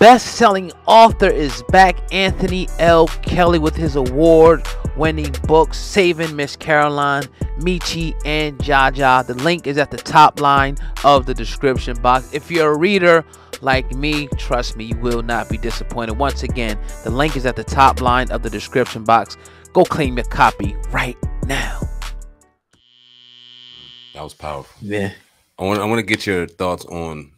best-selling author is back. Anthony L. Kelly with his award-winning book Saving Miss Caroline, Michi, and Jaja. The link is at the top line of the description box. If you're a reader like me, trust me, you will not be disappointed. Once again, the link is at the top line of the description box. Go claim your copy right now. That was powerful. Yeah. I want to get your thoughts on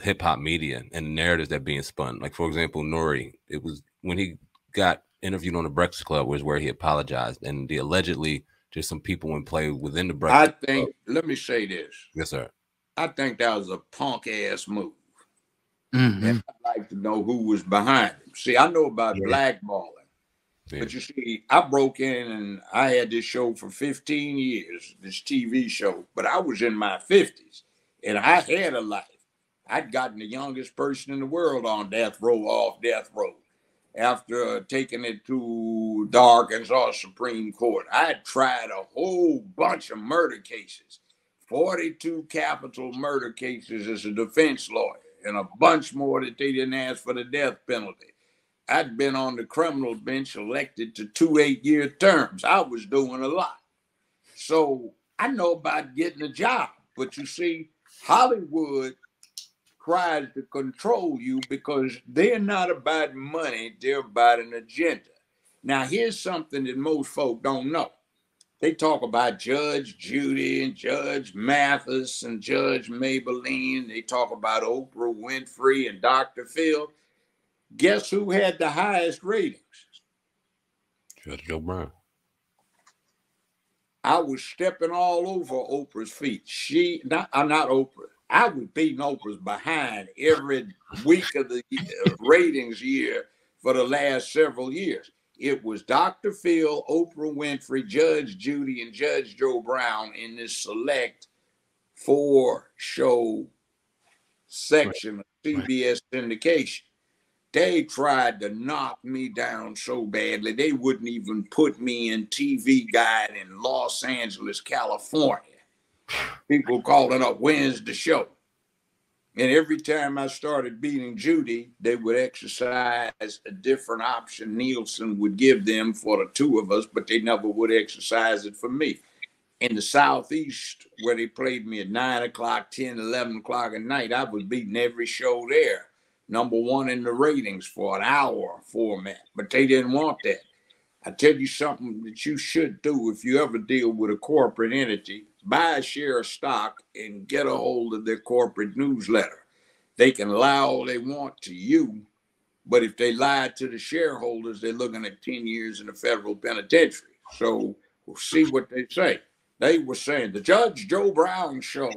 hip hop media and the narratives that being spun. Like, for example, Nore, it was when he got interviewed on the Breakfast Club was where he apologized, and the allegedly just some people in play within the Breakfast Club. Let me say this. Yes, sir. I think that was a punk ass move. Mm-hmm. And I'd like to know who was behind him. See, I know about blackballing. Yeah. But you see, I broke in and I had this show for 15 years, this TV show, but I was in my 50s and I had a life. I'd gotten the youngest person in the world on death row, off death row, after taking it to the Arkansas Supreme Court. I had tried a whole bunch of murder cases, 42 capital murder cases as a defense lawyer, and a bunch more that they didn't ask for the death penalty. I'd been on the criminal bench elected to 2 8-year terms. I was doing a lot. So I know about getting a job. But you see, Hollywood tries to control you because they're not about money. They're about an agenda. Now, here's something that most folk don't know. They talk about Judge Judy and Judge Mathis and Judge Maybelline. They talk about Oprah Winfrey and Dr. Phil. Guess who had the highest ratings? Judge Joe Brown. I was stepping all over Oprah's feet. I'm not Oprah. I was beating Oprah's behind every week of the ratings year for the last several years. It was Dr. Phil, Oprah Winfrey, Judge Judy, and Judge Joe Brown in this select 4-show section of CBS syndication. They tried to knock me down so badly, they wouldn't even put me in TV Guide in Los Angeles, California. People calling up, when's the show? And every time I started beating Judy, they would exercise a different option Nielsen would give them for the two of us, but they never would exercise it for me. In the Southeast, where they played me at 9 o'clock, 10, 11 o'clock at night, I was beating every show there. #1 in the ratings for an hour format, but they didn't want that. I tell you something that you should do if you ever deal with a corporate entity, buy a share of stock and get a hold of their corporate newsletter. They can lie all they want to you, but if they lie to the shareholders, they're looking at 10 years in a federal penitentiary. So we'll see what they say. They were saying the Judge Joe Brown show,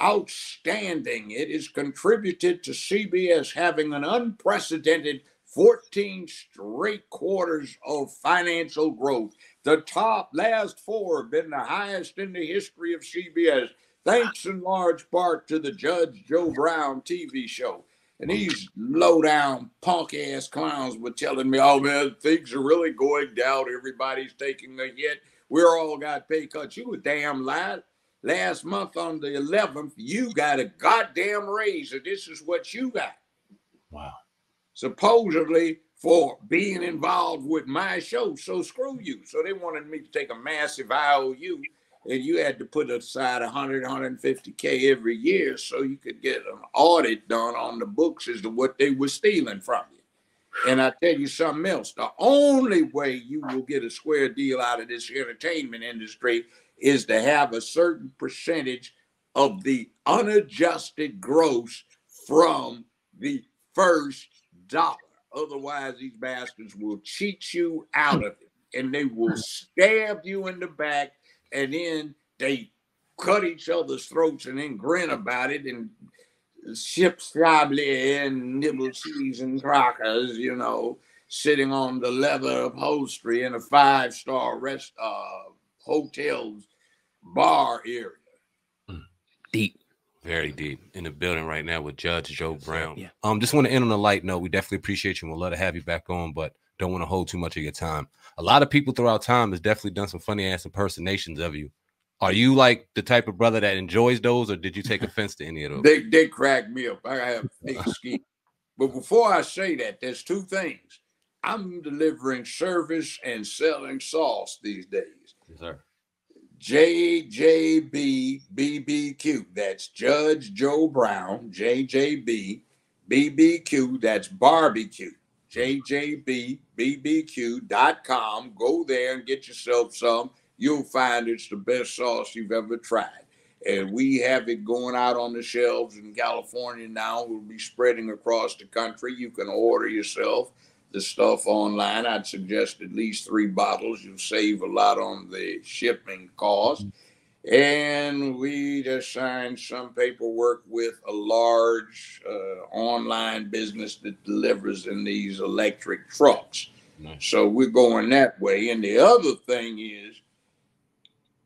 outstanding. It has contributed to CBS having an unprecedented 14 straight quarters of financial growth. The top last 4 have been the highest in the history of CBS, thanks in large part to the Judge Joe Brown TV show. And these low-down punk-ass clowns were telling me, oh, man, things are really going down. Everybody's taking a hit. We're all got pay cuts. You a damn lie. Last month on the 11th, you got a goddamn raise, and this is what you got. Wow. Supposedly for being involved with my show, so screw you. So they wanted me to take a massive IOU, and you had to put aside 100, 150K every year so you could get an audit done on the books as to what they were stealing from you. And I tell you something else, the only way you will get a square deal out of this entertainment industry is to have a certain percentage of the unadjusted gross from the first dollar. Otherwise, these bastards will cheat you out of it, and they will stab you in the back, and then they cut each other's throats and then grin about it and ship scrabbly and nibble cheese and crackers, you know, sitting on the leather upholstery in a 5-star hotel's bar area. Deep. Very deep. In the building right now with Judge Joe Brown. Yeah. Just want to end on a light note. We definitely appreciate you and we'll love to have you back on, but don't want to hold too much of your time. A lot of people throughout time has definitely done some funny ass impersonations of you. Are you like the type of brother that enjoys those, or did you take offense to any of those? They crack me up. I have thick skin. But before I say that, there's two things. I'm delivering service and selling sauce these days. Yes, sir. JJB BBQ. That's Judge Joe Brown. JJB BBQ. That's barbecue. JJBBBQ.com. Go there and get yourself some. You'll find it's the best sauce you've ever tried. And we have it going out on the shelves in California now. We'll be spreading across the country. You can order yourself the stuff online. I'd suggest at least 3 bottles. You'll save a lot on the shipping cost. And we just signed some paperwork with a large online business that delivers in these electric trucks. Nice. So we're going that way. And the other thing is,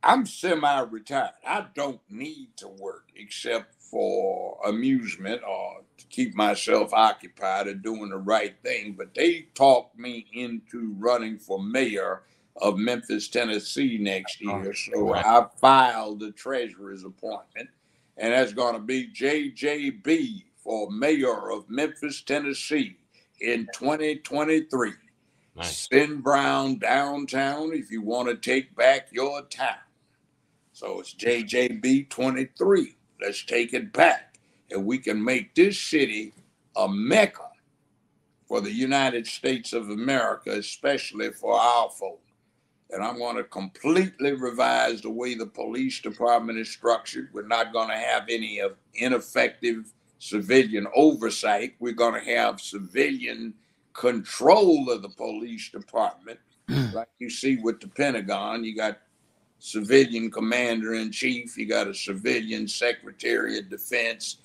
I'm semi-retired. I don't need to work except for amusement or to keep myself occupied or doing the right thing. But they talked me into running for mayor of Memphis, Tennessee next year. So Right. I filed the treasurer's appointment, and that's going to be JJB for mayor of Memphis, Tennessee in 2023. Nice. Send Brown downtown if you want to take back your town. So it's JJB 23. Let's take it back. And we can make this city a mecca for the United States of America, especially for our folk. And I'm going to completely revise the way the police department is structured. We're not going to have any of ineffective civilian oversight. We're going to have civilian control of the police department. Like you see with the Pentagon, you got civilian commander-in-chief, you got a civilian secretary of defense,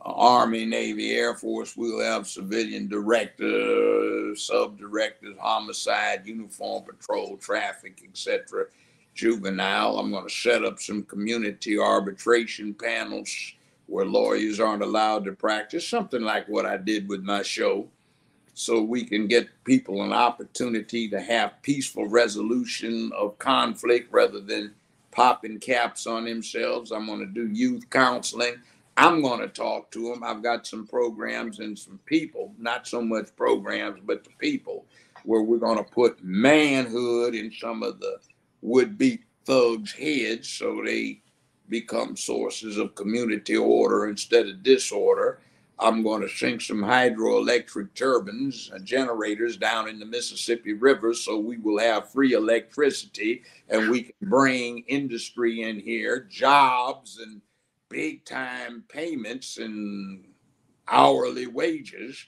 Army, Navy, Air Force. We'll have civilian directors, sub-directors, homicide, uniform patrol, traffic, etc., juvenile. I'm going to set up some community arbitration panels where lawyers aren't allowed to practice, something like what I did with my show, so we can get people an opportunity to have peaceful resolution of conflict rather than popping caps on themselves. I'm going to do youth counseling. I'm going to talk to them. I've got some programs and some people, not so much programs, but the people, where we're going to put manhood in some of the would-be thugs' heads so they become sources of community order instead of disorder. I'm going to sink some hydroelectric turbines, generators down in the Mississippi River so we will have free electricity and we can bring industry in here, jobs and big time payments and hourly wages.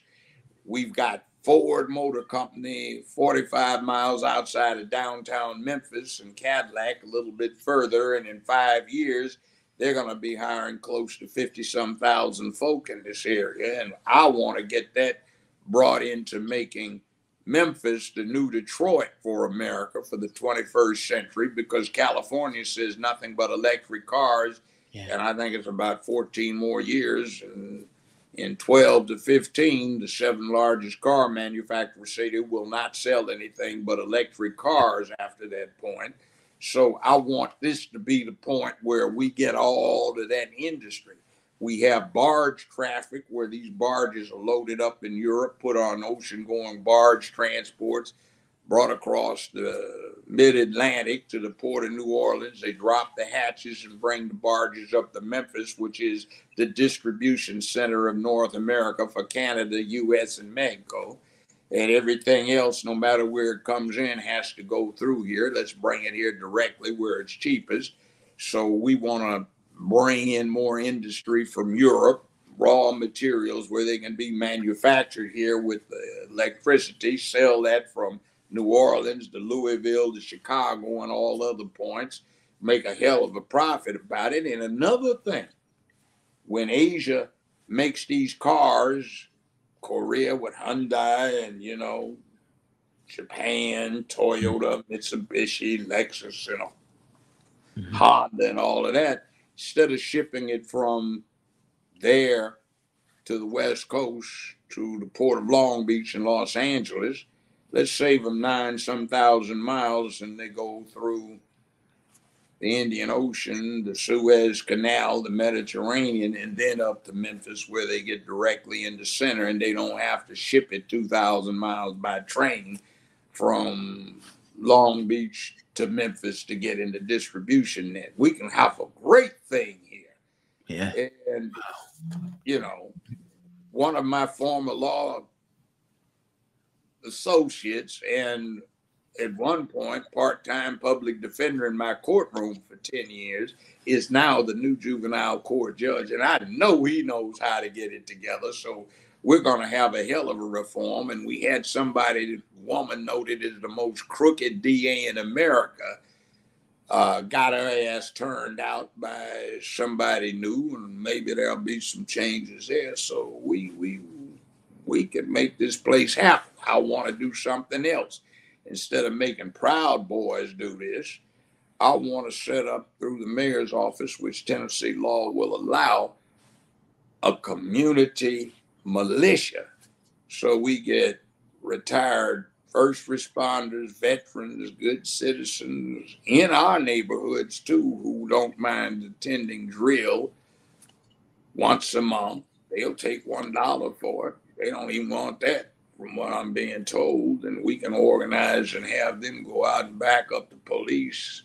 We've got Ford Motor Company 45 miles outside of downtown Memphis and Cadillac a little bit further. And in 5 years, they're going to be hiring close to 50-some thousand folk in this area. And I want to get that brought into making Memphis the new Detroit for America for the 21st century, because California says nothing but electric cars. Yeah. And I think it's about 14 more years. And in 12 to 15, the 7 largest car manufacturers say they will not sell anything but electric cars after that point. So I want this to be the point where we get all of that industry. We have barge traffic where these barges are loaded up in Europe, put on ocean-going barge transports, brought across the mid-Atlantic to the port of New Orleans. They drop the hatches and bring the barges up to Memphis, which is the distribution center of North America for Canada, U.S., and Mexico. And everything else, no matter where it comes in, has to go through here. Let's bring it here directly where it's cheapest. So we want to bring in more industry from Europe, raw materials where they can be manufactured here with electricity, sell that from New Orleans to Louisville to Chicago and all other points, make a hell of a profit about it. And another thing, when Asia makes these cars, Korea with Hyundai and, Japan, Toyota, Mitsubishi, Lexus, Honda and all of that, instead of shipping it from there to the West Coast to the port of Long Beach in Los Angeles, let's save them 9-some thousand miles and they go through the Indian Ocean, the Suez Canal, the Mediterranean, and then up to Memphis where they get directly in the center and they don't have to ship it 2,000 miles by train from Long Beach to Memphis to get in the distribution net. We can have a great thing here. Yeah. And, you know, one of my former law associates and at one point part-time public defender in my courtroom for 10 years is now the new juvenile court judge. And I know he knows how to get it together. So we're going to have a hell of a reform. And we had somebody, woman noted as the most crooked DA in America, got her ass turned out by somebody new, and maybe there'll be some changes there. So we can make this place happen. I want to do something else. Instead of making Proud Boys do this, I want to set up through the mayor's office, which Tennessee law will allow, a community militia. So we get retired first responders, veterans, good citizens in our neighborhoods too, who don't mind attending drill once a month. They'll take $1 for it. They don't even want that, from what I'm being told. And we can organize and have them go out and back up the police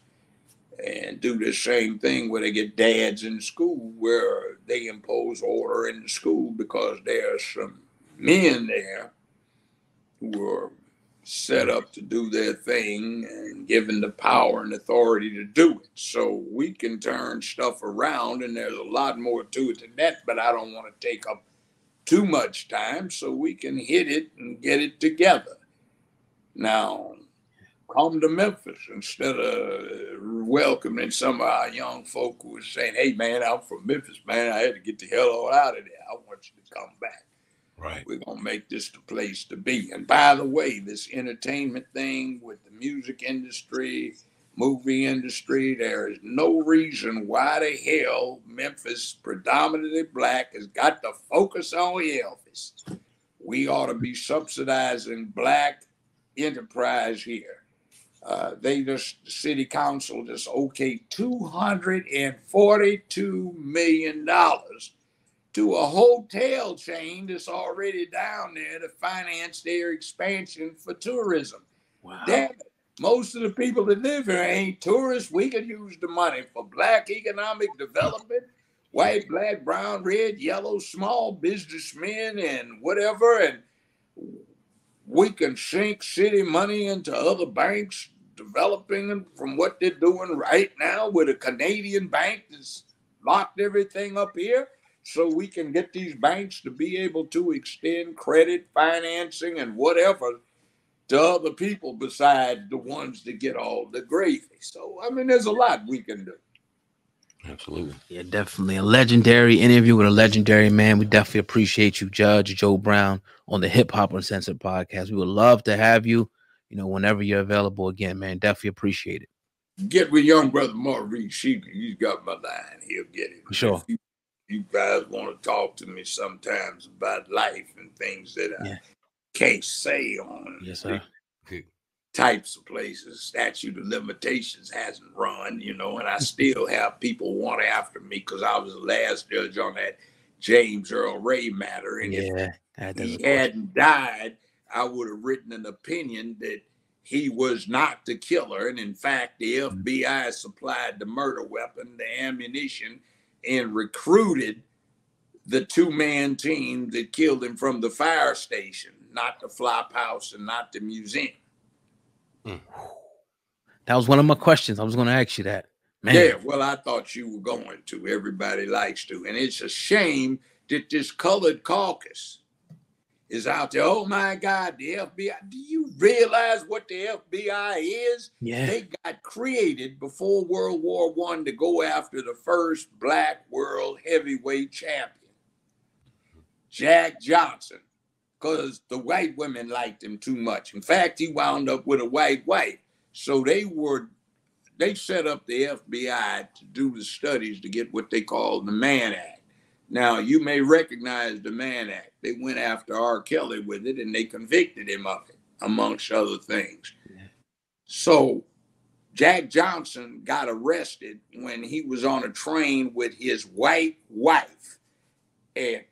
and do the same thing where they get dads in school, where they impose order in the school because there are some men there who are set up to do their thing and given the power and authority to do it. So we can turn stuff around, and there's a lot more to it than that, but I don't want to take up too much time, so we can hit it and get it together. Now, come to Memphis instead of welcoming some of our young folk who are saying, hey, man, I'm from Memphis, man. I had to get the hell on out of there. I want you to come back. Right. We're going to make this the place to be. And by the way, this entertainment thing with the music industry, movie industry, there is no reason why the hell Memphis, predominantly black, has got to focus on Elvis. We ought to be subsidizing black enterprise here. The city council just okayed $242 million to a hotel chain that's already down there to finance their expansion for tourism. Wow. Damn it. Most of the people that live here ain't tourists. We could use the money for black economic development, white, black, brown, red, yellow, small businessmen and whatever. And we can sink city money into other banks, developing them from what they're doing right now with a Canadian bank that's locked everything up here. So we can get these banks to be able to extend credit, financing, and whatever to other people besides the ones that get all the gravy. So, I mean, there's a lot we can do. Absolutely. Yeah, definitely. A legendary interview with a legendary man. We definitely appreciate you, Judge Joe Brown, on the Hip Hop Uncensored podcast. We would love to have you, whenever you're available again, man. Definitely appreciate it. Get with young brother Maurice. He's got my line. He'll get it. For sure. If you guys want to talk to me sometimes about life and things that I can't say on types of places. Statute of limitations hasn't run, and I still have people want after me because I was the last judge on that James Earl Ray matter. And if he hadn't died, I would have written an opinion that he was not the killer. And in fact, the FBI supplied the murder weapon, the ammunition, and recruited the two-man team that killed him from the fire station, not the flop house and not the museum. That was one of my questions. I was going to ask you that. Man. Yeah, well, I thought you were going to. Everybody likes to. And it's a shame that this colored caucus is out there. Oh, my God, the FBI. Do you realize what the FBI is? Yeah. They got created before World War I to go after the first black world heavyweight champion, Jack Johnson, because the white women liked him too much. In fact, he wound up with a white wife. So they set up the FBI to do the studies to get what they call the Mann Act. Now, you may recognize the Mann Act. They went after R. Kelly with it, and they convicted him of it, amongst other things. Yeah. So Jack Johnson got arrested when he was on a train with his white wife. And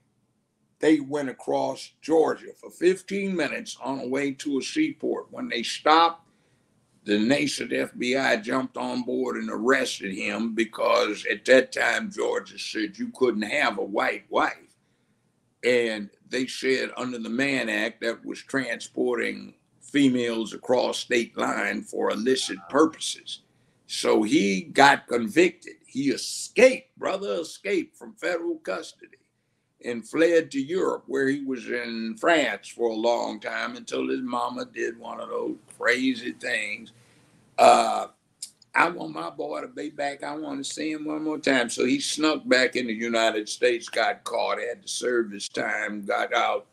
they went across Georgia for 15 minutes on the way to a seaport. When they stopped, the nascent FBI jumped on board and arrested him because at that time, Georgia said you couldn't have a white wife. And they said under the Mann Act that was transporting females across state line for illicit purposes. So he got convicted. He escaped, escaped from federal custody and fled to Europe, where he was in France for a long time until his mama did one of those crazy things. I want my boy to be back. I want to see him one more time. So he snuck back in the United States, got caught, had to serve his time, got out,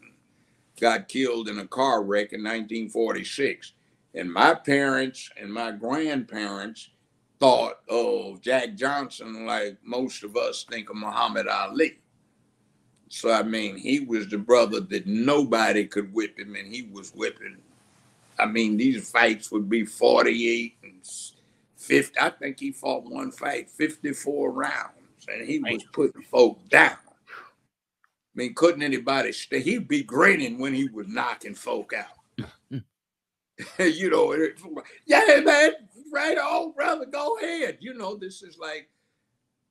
got killed in a car wreck in 1946. And my parents and my grandparents thought of Jack Johnson like most of us think of Muhammad Ali. So, I mean, he was the brother that nobody could whip him, and he was whipping. I mean, these fights would be 48 and 50. I think he fought one fight, 54 rounds, and he was putting folk down. I mean, couldn't anybody stay? He'd be grinning when he was knocking folk out. You know, yeah, man, right on, brother, go ahead. You know, this is like,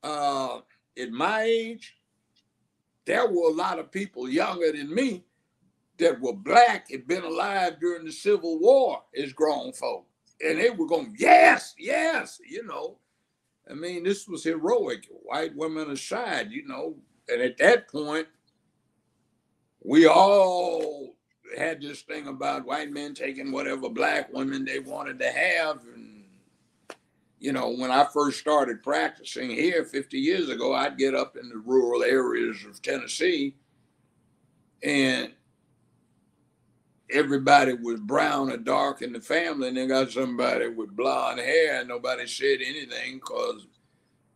at my age, there were a lot of people younger than me that were black, had been alive during the Civil War as grown folk. And they were going, yes, yes, you know. I mean, this was heroic, white women aside, you know. And at that point, we all had this thing about white men taking whatever black women they wanted to have. And, you know, when I first started practicing here 50 years ago, I'd get up in the rural areas of Tennessee and everybody was brown or dark in the family, and they got somebody with blonde hair, and nobody said anything because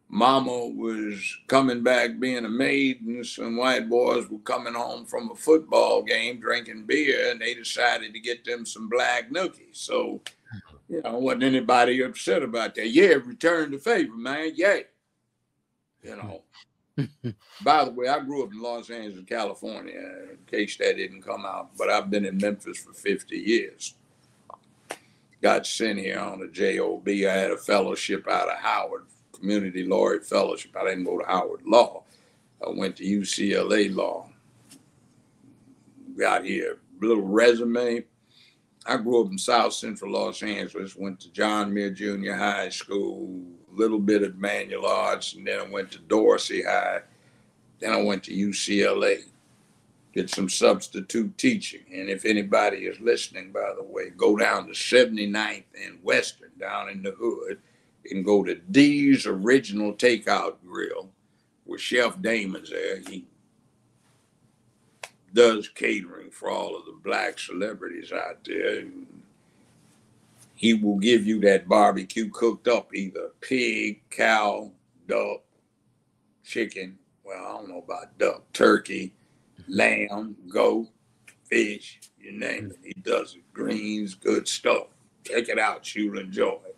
mama was coming back being a maid, and some white boys were coming home from a football game drinking beer, and they decided to get them some black nookies. So, you know, wasn't anybody upset about that. Yeah, return the favor, man. Yay. You know. By the way, I grew up in Los Angeles, California, in case that didn't come out, but I've been in Memphis for 50 years. Got sent here on a JOB. I had a fellowship out of Howard, Community Laureate Fellowship. I didn't go to Howard Law. I went to UCLA Law. Got here, little resume. I grew up in South Central Los Angeles, went to John Muir Junior High School, a little bit of manual arts, and then I went to Dorsey High. Then I went to UCLA, did some substitute teaching. And if anybody is listening, by the way, go down to 79th and Western, down in the hood, and go to D's Original Takeout Grill with Chef Damon's there. He does catering for all of the black celebrities out there. And he will give you that barbecue cooked up, either pig, cow, duck, chicken. Well, I don't know about duck, turkey, lamb, goat, fish, you name it. He does it. Greens, good stuff. Check it out. You'll enjoy it.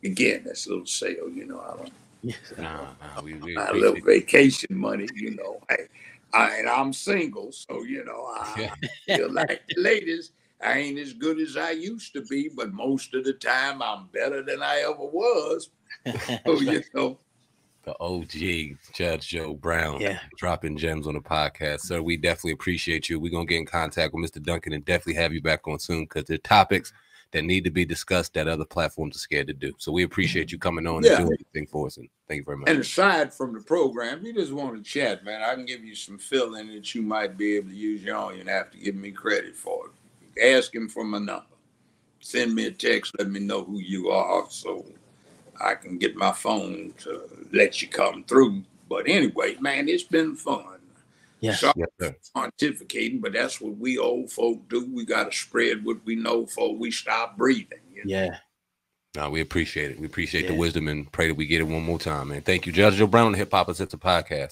Again, that's a little sale, you know. I don't. We a little vacation money, you know. And I'm single, so, you know, I feel like the ladies, I ain't as good as I used to be, but most of the time I'm better than I ever was. So, you know. The OG, Judge Joe Brown, dropping gems on the podcast. Sir, we definitely appreciate you. We're going to get in contact with Mr. Duncan and definitely have you back on soon because there are topics that need to be discussed that other platforms are scared to do. So we appreciate you coming on and doing anything for us. And thank you very much. And aside from the program, you just want to chat, man. I can give you some fill-in that you might be able to use your own. You don't have to give me credit for it. Ask him for my number. Send me a text. Let me know who you are so I can get my phone to let you come through. But anyway, man, it's been fun. Yes. Sorry for pontificating, but that's what we old folk do. We got to spread what we know before we stop breathing. You know? Yeah. No, we appreciate it. We appreciate the wisdom and pray that we get it one more time, man. Thank you, Judge Joe Brown on the Hip Hop Uncensored podcast.